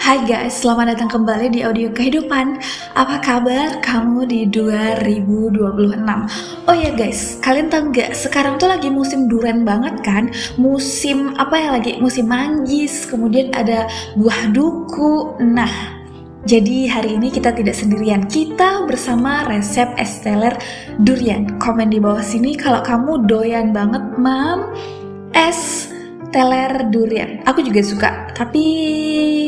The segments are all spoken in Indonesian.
Hai guys, selamat datang kembali di Audio Kehidupan. Apa kabar kamu di 2026? Oh ya guys, kalian tahu nggak? Sekarang tuh lagi musim durian banget kan? Musim apa ya lagi? Musim manggis, kemudian ada buah duku. Nah, jadi hari ini kita tidak sendirian. Kita bersama resep es teler durian. Komen di bawah sini kalau kamu doyan banget es teler durian. Aku juga suka, tapi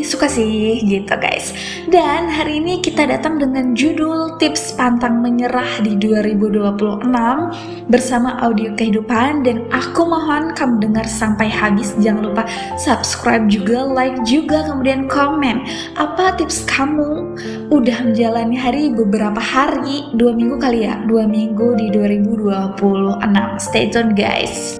suka sih gitu guys. Dan hari ini kita datang dengan judul tips pantang menyerah di 2026 bersama Audio Kehidupan, dan aku mohon kamu dengar sampai habis. Jangan lupa subscribe juga, like juga, kemudian komen apa tips kamu udah menjalani hari beberapa hari, 2 minggu kali ya, 2 minggu di 2026. Stay tune guys.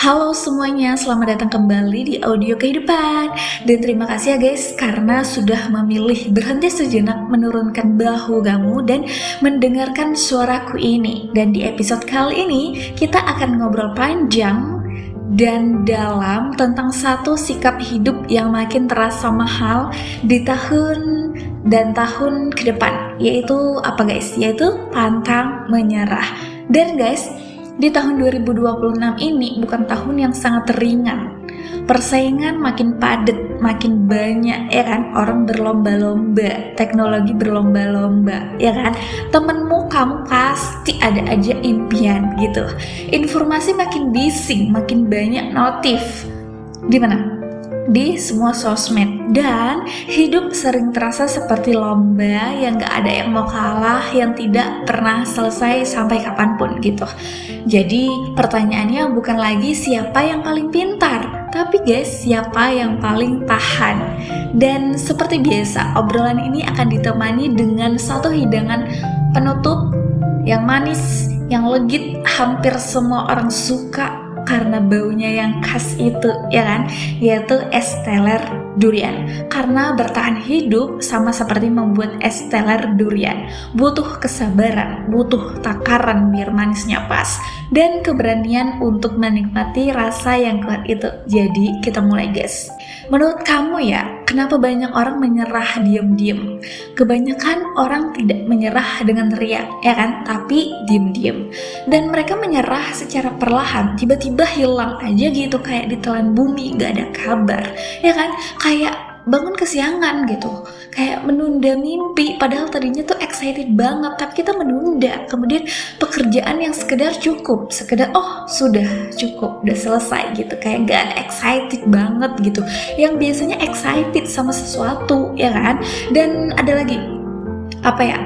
Halo semuanya, selamat datang kembali di Audio Kehidupan. Dan terima kasih ya guys, karena sudah memilih berhenti sejenak menurunkan bahu kamu dan mendengarkan suaraku ini. Dan di episode kali ini, kita akan ngobrol panjang dan dalam tentang satu sikap hidup yang makin terasa mahal di tahun dan tahun ke depan. Yaitu apa guys? Yaitu pantang menyerah. Dan guys, di tahun 2026 ini bukan tahun yang sangat ringan. Persaingan makin padat, makin banyak ya kan. Orang berlomba-lomba, teknologi berlomba-lomba ya kan. Temenmu, kamu pasti ada aja impian gitu. Informasi makin bising, makin banyak notif. Di mana? Di semua sosmed, dan hidup sering terasa seperti lomba yang gak ada yang mau kalah, yang tidak pernah selesai sampai kapanpun gitu. Jadi pertanyaannya bukan lagi siapa yang paling pintar, tapi guys, siapa yang paling tahan. Dan seperti biasa, obrolan ini akan ditemani dengan satu hidangan penutup yang manis, yang legit, hampir semua orang suka karena baunya yang khas itu ya kan, yaitu es teler durian. Karena bertahan hidup sama seperti membuat es teler durian, butuh kesabaran, butuh takaran biar manisnya pas, dan keberanian untuk menikmati rasa yang kuat itu. Jadi kita mulai guys. Menurut kamu ya, kenapa banyak orang menyerah diam-diam? Kebanyakan orang tidak menyerah dengan teriak ya kan, tapi diam-diam. Dan mereka menyerah secara perlahan, tiba-tiba hilang aja gitu, kayak ditelan bumi, gak ada kabar ya kan. Kayak bangun kesiangan gitu, kayak menunda mimpi, padahal tadinya tuh excited banget, tapi kita menunda. Kemudian pekerjaan yang sekedar cukup, sekedar oh sudah cukup, udah selesai gitu, kayak gak excited banget gitu, yang biasanya excited sama sesuatu ya kan. Dan ada lagi apa ya,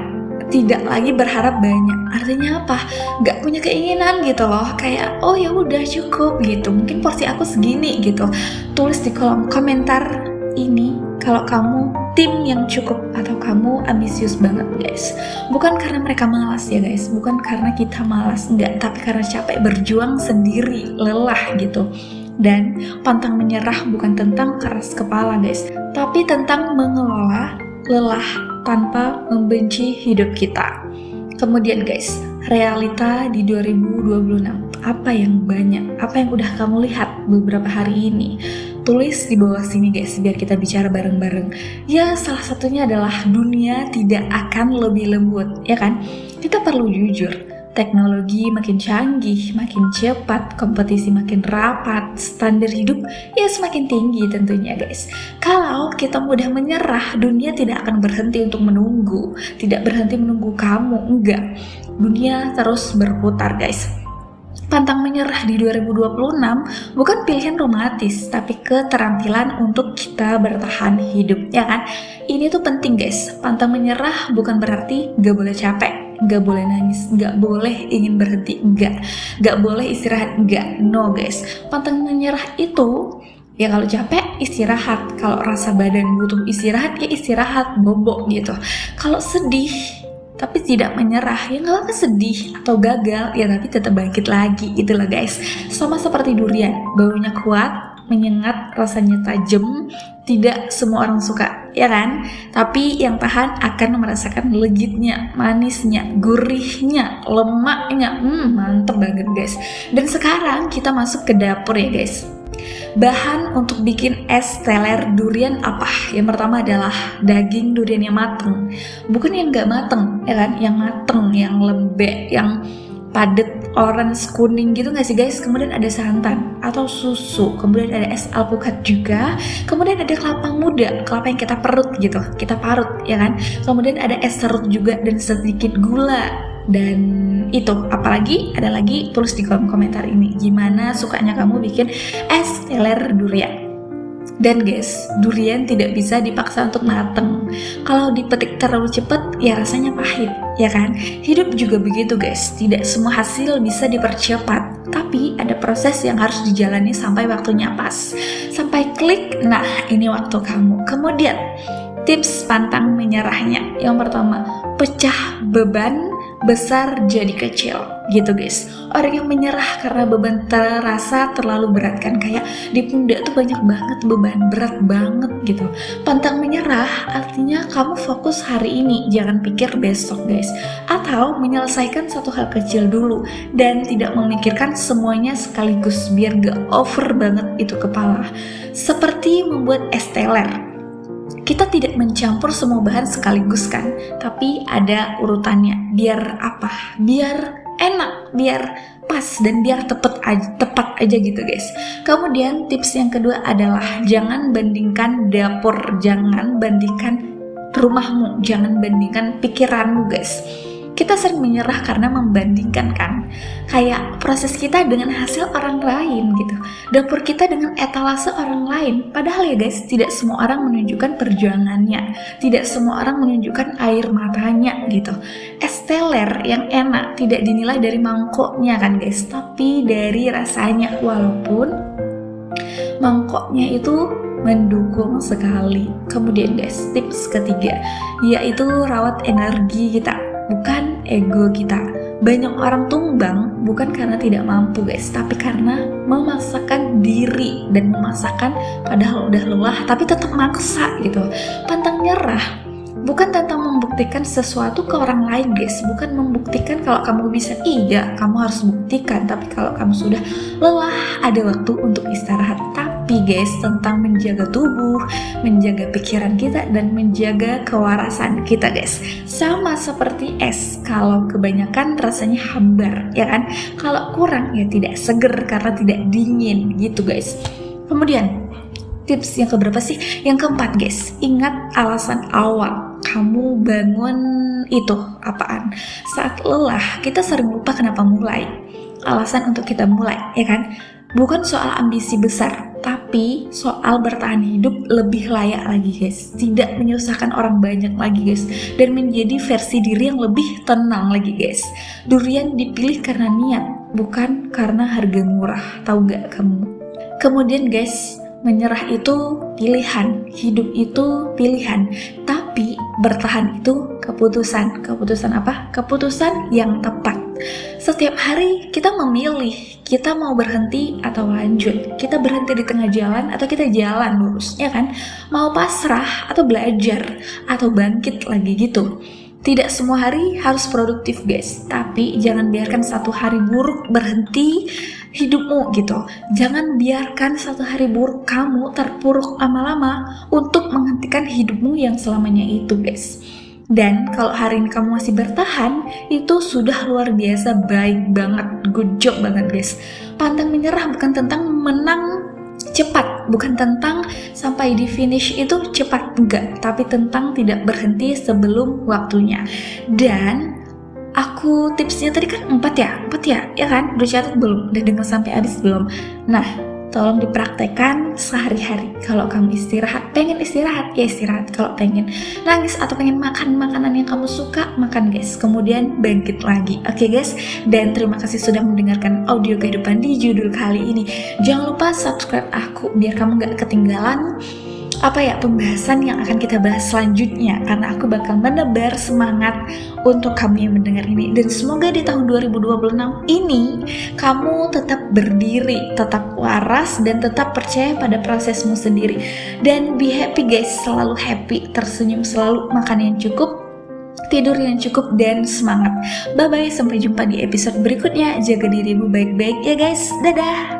tidak lagi berharap banyak. Artinya apa? Gak punya keinginan gitu loh, kayak oh ya udah cukup gitu, mungkin porsi aku segini gitu. Tulis di kolom komentar ini kalau kamu tim yang cukup atau kamu ambisius banget guys. Bukan karena mereka malas ya guys, bukan karena kita malas, enggak, tapi karena capek berjuang sendiri, lelah gitu. Dan pantang menyerah bukan tentang keras kepala guys, tapi tentang mengelola lelah tanpa membenci hidup kita. Kemudian guys, realita di 2026, apa yang banyak, apa yang udah kamu lihat beberapa hari ini? Tulis di bawah sini guys, biar kita bicara bareng-bareng. Ya, salah satunya adalah dunia tidak akan lebih lembut, ya kan? Kita perlu jujur, teknologi makin canggih, makin cepat, kompetisi makin rapat, standar hidup ya semakin tinggi tentunya guys. Kalau kita mudah menyerah, dunia tidak akan berhenti untuk menunggu, tidak berhenti menunggu kamu, enggak. Dunia terus berputar guys. Pantang menyerah di 2026 bukan pilihan romantis, tapi keterampilan untuk kita bertahan hidup, ya kan? Ini tuh penting guys. Pantang menyerah bukan berarti gak boleh capek, gak boleh nangis, gak boleh ingin berhenti, gak boleh istirahat, no guys. Pantang menyerah itu ya kalau capek istirahat, kalau rasa badan butuh istirahat ya istirahat, bobok gitu. Kalau sedih tapi tidak menyerah, ya nggak apa-apa sedih atau gagal ya, tapi tetap bangkit lagi, itulah guys. Sama seperti durian, baunya kuat, menyengat, rasanya tajam. Tidak semua orang suka, ya kan? Tapi yang tahan akan merasakan legitnya, manisnya, gurihnya, lemaknya. Mantep banget guys. Dan sekarang kita masuk ke dapur ya guys. Bahan untuk bikin es teler durian apa? Yang pertama adalah daging durian yang mateng. Bukan yang gak mateng, ya kan? Yang mateng, yang lembek, yang padet, orange, kuning gitu gak sih guys? Kemudian ada santan atau susu, kemudian ada es alpukat juga, kemudian ada kelapa muda, kelapa yang kita parut gitu, kita parut ya kan? Kemudian ada es serut juga dan sedikit gula. Dan itu, apalagi ada lagi, tulis di kolom komentar ini gimana sukanya kamu bikin es teler durian. Dan guys, durian tidak bisa dipaksa untuk mateng. Kalau dipetik terlalu cepat, ya rasanya pahit, ya kan? Hidup juga begitu guys, tidak semua hasil bisa dipercepat. Tapi ada proses yang harus dijalani sampai waktunya pas. Sampai klik, nah ini waktu kamu. Kemudian, tips pantang menyerahnya. Yang pertama, pecah beban besar jadi kecil gitu guys. Orang yang menyerah karena beban terasa terlalu berat kan, kayak di pundak tuh banyak banget beban, berat banget gitu. Pantang menyerah artinya kamu fokus hari ini, jangan pikir besok guys. Atau menyelesaikan satu hal kecil dulu dan tidak memikirkan semuanya sekaligus biar gak over banget itu kepala. Seperti membuat es teler, kita tidak mencampur semua bahan sekaligus kan, tapi ada urutannya. Biar apa? Biar enak, biar pas, dan biar tepat aja gitu guys. Kemudian tips yang kedua adalah jangan bandingkan dapur, jangan bandingkan rumahmu, jangan bandingkan pikiranmu guys. Kita sering menyerah karena membandingkan kan, kayak proses kita dengan hasil orang lain gitu, dapur kita dengan etalase orang lain. Padahal ya guys, tidak semua orang menunjukkan perjuangannya, tidak semua orang menunjukkan air matanya gitu. Es teler yang enak tidak dinilai dari mangkoknya kan guys, tapi dari rasanya. Walaupun mangkoknya itu mendukung sekali. Kemudian guys, tips ketiga yaitu rawat energi kita, bukan ego kita. Banyak orang tumbang bukan karena tidak mampu guys, tapi karena memaksakan diri dan memaksakan padahal udah lelah tapi tetap maksa gitu. Pantang nyerah bukan tentang membuktikan sesuatu ke orang lain guys, bukan membuktikan kalau kamu bisa. Iya, kamu harus buktikan, tapi kalau kamu sudah lelah ada waktu untuk istirahat. Tapi guys, tentang menjaga tubuh, menjaga pikiran kita, dan menjaga kewarasan kita guys. Sama seperti es, kalau kebanyakan rasanya hambar ya kan, kalau kurang ya tidak seger karena tidak dingin gitu guys. Kemudian tips yang keberapa sih? Yang keempat guys, ingat alasan awal kamu bangun itu apaan. Saat lelah kita sering lupa kenapa mulai, alasan untuk kita mulai ya kan. Bukan soal ambisi besar, tapi soal bertahan hidup lebih layak lagi guys, tidak menyusahkan orang banyak lagi guys, dan menjadi versi diri yang lebih tenang lagi guys. Durian dipilih karena niat, bukan karena harga murah, tahu gak kamu? Kemudian guys, menyerah itu pilihan, hidup itu pilihan, tapi bertahan itu keputusan. Keputusan apa? Keputusan yang tepat. Setiap hari kita memilih, kita mau berhenti atau lanjut, kita berhenti di tengah jalan atau kita jalan lurus, ya kan? Mau pasrah atau belajar atau bangkit lagi gitu. Tidak semua hari harus produktif guys, tapi jangan biarkan satu hari buruk berhenti hidupmu gitu. Jangan biarkan satu hari buruk kamu terpuruk lama-lama untuk menghentikan hidupmu yang selamanya itu guys. Dan kalau hari ini kamu masih bertahan, itu sudah luar biasa, baik banget, good job banget guys. Pantang menyerah bukan tentang menang cepat, bukan tentang sampai di finish itu cepat, enggak, tapi tentang tidak berhenti sebelum waktunya. Dan aku tipsnya tadi kan 4 ya kan? Udah catat belum? Udah dengar sampai habis belum? Nah, tolong dipraktekkan sehari-hari. Kalau kamu istirahat, pengen istirahat, ya istirahat. Kalau pengen nangis atau pengen makan makanan yang kamu suka, makan guys. Kemudian bangkit lagi. Oke guys, dan terima kasih sudah mendengarkan audio kehidupan di judul kali ini. Jangan lupa subscribe aku biar kamu gak ketinggalan pembahasan yang akan kita bahas selanjutnya, karena aku bakal menebar semangat untuk kamu yang mendengar ini. Dan semoga di tahun 2026 ini kamu tetap berdiri, tetap waras, dan tetap percaya pada prosesmu sendiri. Dan be happy guys, selalu happy, tersenyum selalu, makan yang cukup, tidur yang cukup, dan semangat. Bye bye, sampai jumpa di episode berikutnya. Jaga dirimu baik-baik ya guys. Dadah.